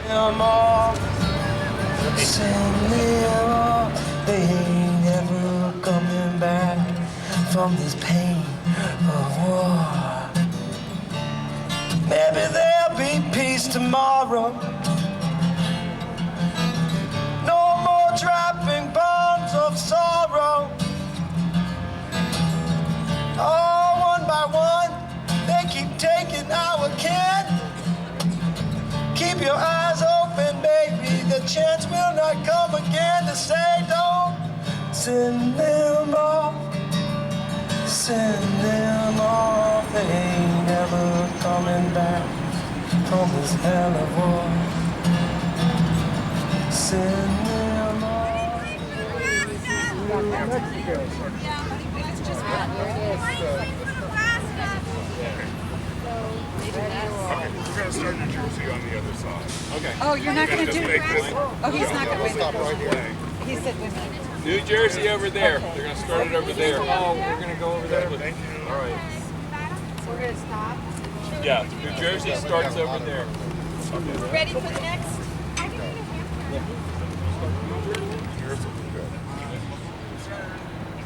them off, send them off. They ain't never coming back from this pain of war. Maybe there'll be peace tomorrow. No more dropping bombs of sorrow. Oh, one by one, they keep taking our kin. Keep your eyes open, baby. The chance will not come again to say don't send them off. Send them off. They ain't never coming back from this hell of war. Send them off. It's just one. There it is. Okay, we're going to start New Jersey on the other side. Okay. Oh, you're not going to do it? Oh, he's not going to stop right here. He said we need New Jersey over there. They're going to start it over there. Oh, we're going to go over there? Thank you. All right. So we're going to stop? Yeah, New Jersey starts over there. Ready for the next?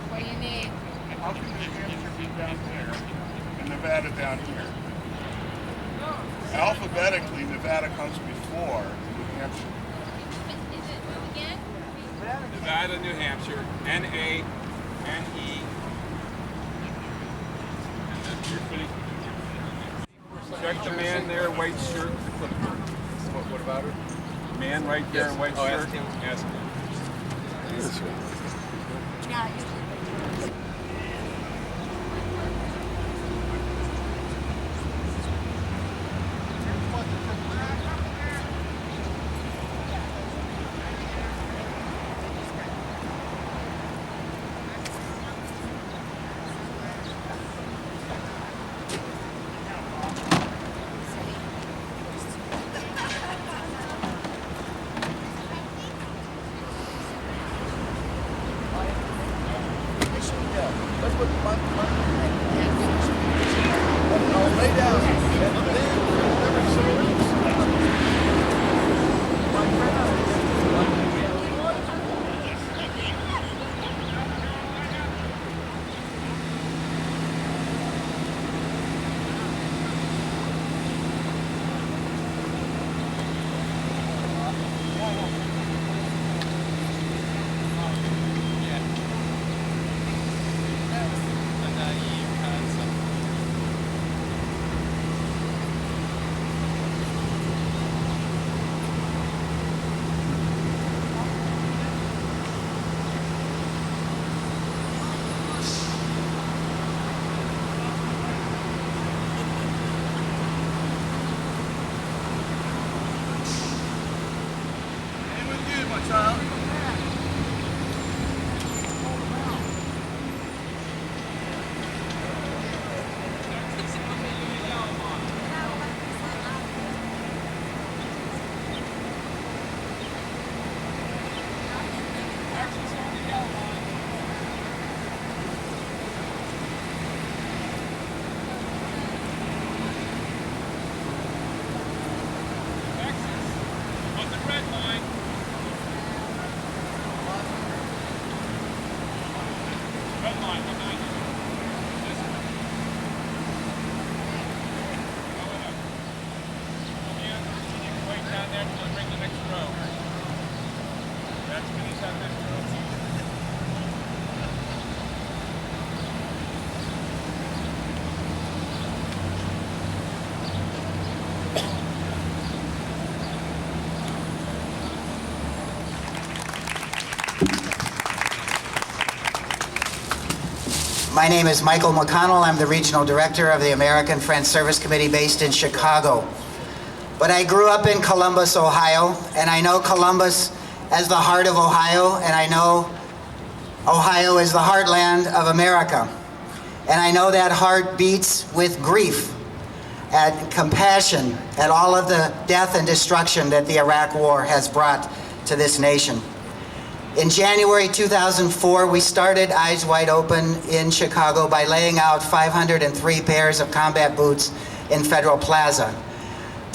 What do you need? How can New Hampshire be down there and Nevada down here? Alphabetically, Nevada comes before New Hampshire. Nevada, New Hampshire, N-A, N-E. And then you're fitting. Check the man there, white shirt. What about her? Man right there, white shirt. Ask him. Yeah, My name is Michael McConnell. I'm the Regional Director of the American Friends Service Committee based in Chicago. But I grew up in Columbus, Ohio, and I know Columbus as the heart of Ohio, and I know Ohio is the heartland of America. And I know that heart beats with grief and compassion at all of the death and destruction that the Iraq War has brought to this nation. In January 2004, we started Eyes Wide Open in Chicago by laying out 503 pairs of combat boots in Federal Plaza.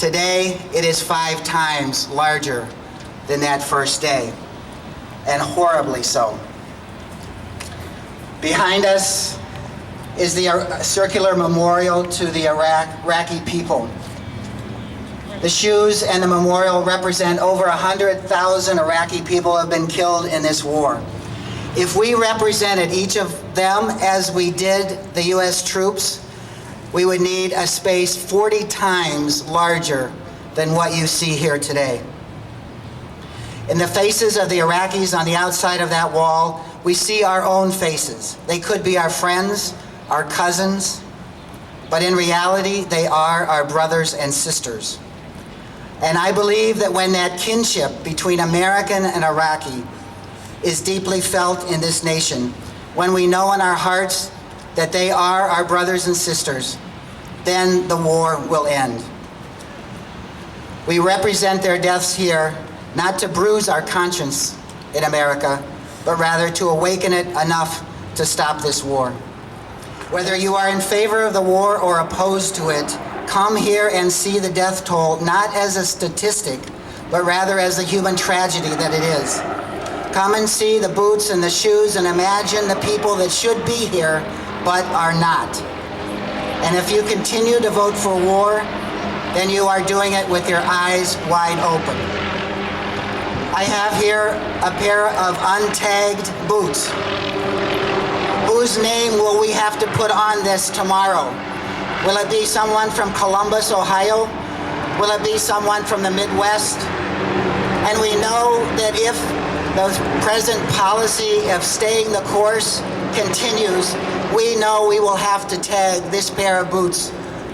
Today, it is 5 times larger than that first day, and horribly so. Behind us is the circular memorial to the Iraqi people. The shoes and the memorial represent over 100,000 Iraqi people who have been killed in this war. If we represented each of them as we did the U.S. troops, we would need a space 40 times larger than what you see here today. In the faces of the Iraqis on the outside of that wall, we see our own faces. They could be our friends, our cousins, but in reality, they are our brothers and sisters. And I believe that when that kinship between American and Iraqi is deeply felt in this nation, when we know in our hearts that they are our brothers and sisters, then the war will end. We represent their deaths here not to bruise our conscience in America, but rather to awaken it enough to stop this war. Whether you are in favor of the war or opposed to it, come here and see the death toll not as a statistic, but rather as the human tragedy that it is. Come and see the boots and the shoes and imagine the people that should be here but are not. And if you continue to vote for war, then you are doing it with your eyes wide open. I have here a pair of untagged boots. Whose name will we have to put on this tomorrow? Will it be someone from Columbus, Ohio? Will it be someone from the Midwest? And we know that if the present policy of staying the course continues, we know we will have to tag this pair of boots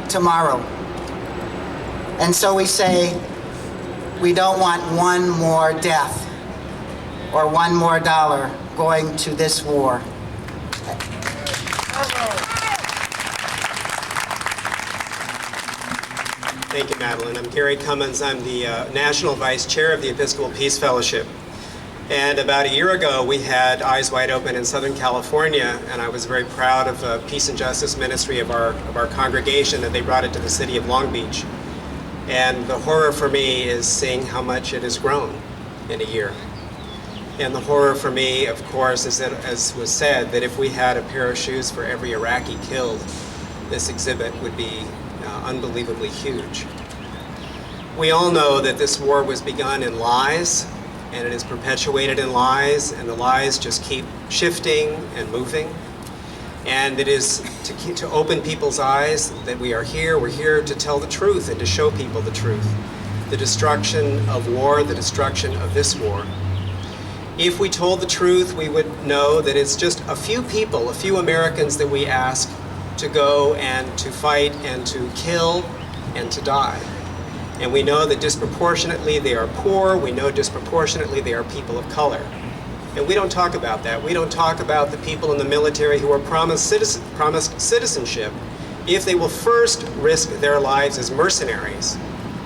tomorrow. And so we say, we don't want one more death or one more dollar going to this war. Thank you, Madeline. I'm Gary Cummins. I'm the National Vice Chair of the Episcopal Peace Fellowship. And about a year ago, we had Eyes Wide Open in Southern California, and I was very proud of the Peace and Justice Ministry of our congregation that they brought it to the city of Long Beach. And the horror for me is seeing how much it has grown in a year. And the horror for me, of course, is that, as was said, that if we had a pair of shoes for every Iraqi killed, this exhibit would be unbelievably huge. We all know that this war was begun in lies, and it is perpetuated in lies, and the lies just keep shifting and moving. And it is to open people's eyes that we are here. We're here to tell the truth and to show people the truth. The destruction of war, the destruction of this war. If we told the truth, we would know that it's just a few people, a few Americans that we ask to go and to fight and to kill and to die. And we know that disproportionately they are poor. We know disproportionately they are people of color. And we don't talk about that. We don't talk about the people in the military who are promised citizenship if they will first risk their lives as mercenaries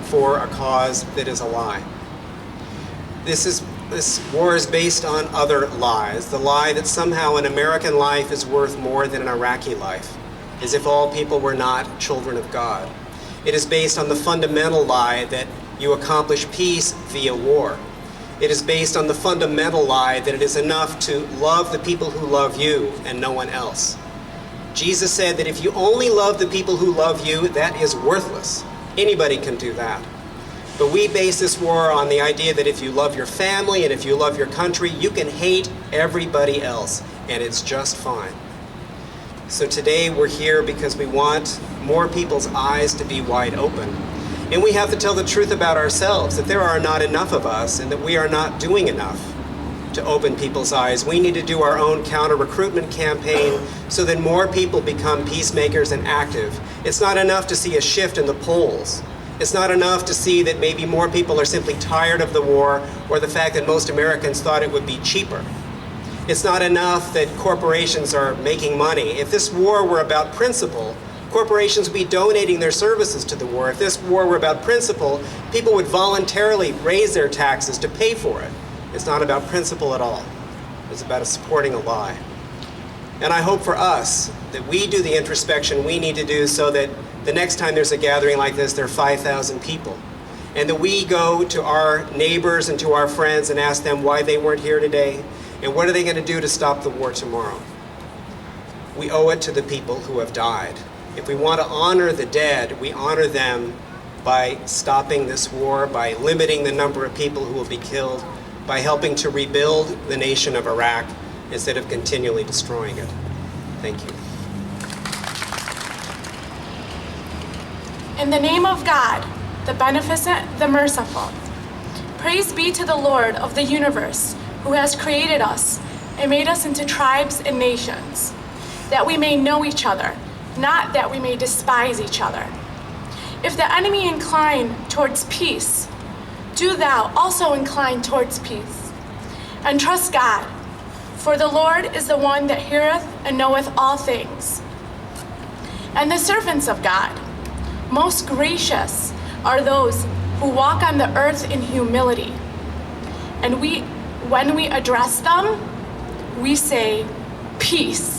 for a cause that is a lie. This war is based on other lies. The lie that somehow an American life is worth more than an Iraqi life, as if all people were not children of God. It is based on the fundamental lie that you accomplish peace via war. It is based on the fundamental lie that it is enough to love the people who love you and no one else. Jesus said that if you only love the people who love you, that is worthless. Anybody can do that. But we base this war on the idea that if you love your family and if you love your country, you can hate everybody else, and it's just fine. So today we're here because we want more people's eyes to be wide open. And we have to tell the truth about ourselves, that there are not enough of us and that we are not doing enough to open people's eyes. We need to do our own counter-recruitment campaign so that more people become peacemakers and active. It's not enough to see a shift in the polls. It's not enough to see that maybe more people are simply tired of the war or the fact that most Americans thought it would be cheaper. It's not enough that corporations are making money. If this war were about principle, corporations would be donating their services to the war. If this war were about principle, people would voluntarily raise their taxes to pay for it. It's not about principle at all. It's about supporting a lie. And I hope for us that we do the introspection we need to do so that the next time there's a gathering like this, there are 5,000 people. And that we go to our neighbors and to our friends and ask them why they weren't here today and what are they going to do to stop the war tomorrow. We owe it to the people who have died. If we want to honor the dead, we honor them by stopping this war, by limiting the number of people who will be killed, by helping to rebuild the nation of Iraq instead of continually destroying it. Thank you. In the name of God, the beneficent, the merciful, praise be to the Lord of the universe, who has created us and made us into tribes and nations, that we may know each other, not that we may despise each other. If the enemy incline towards peace, do thou also incline towards peace. And trust God, for the Lord is the one that heareth and knoweth all things. And the servants of God, most gracious are those who walk on the earth in humility. And when we address them, we say, peace.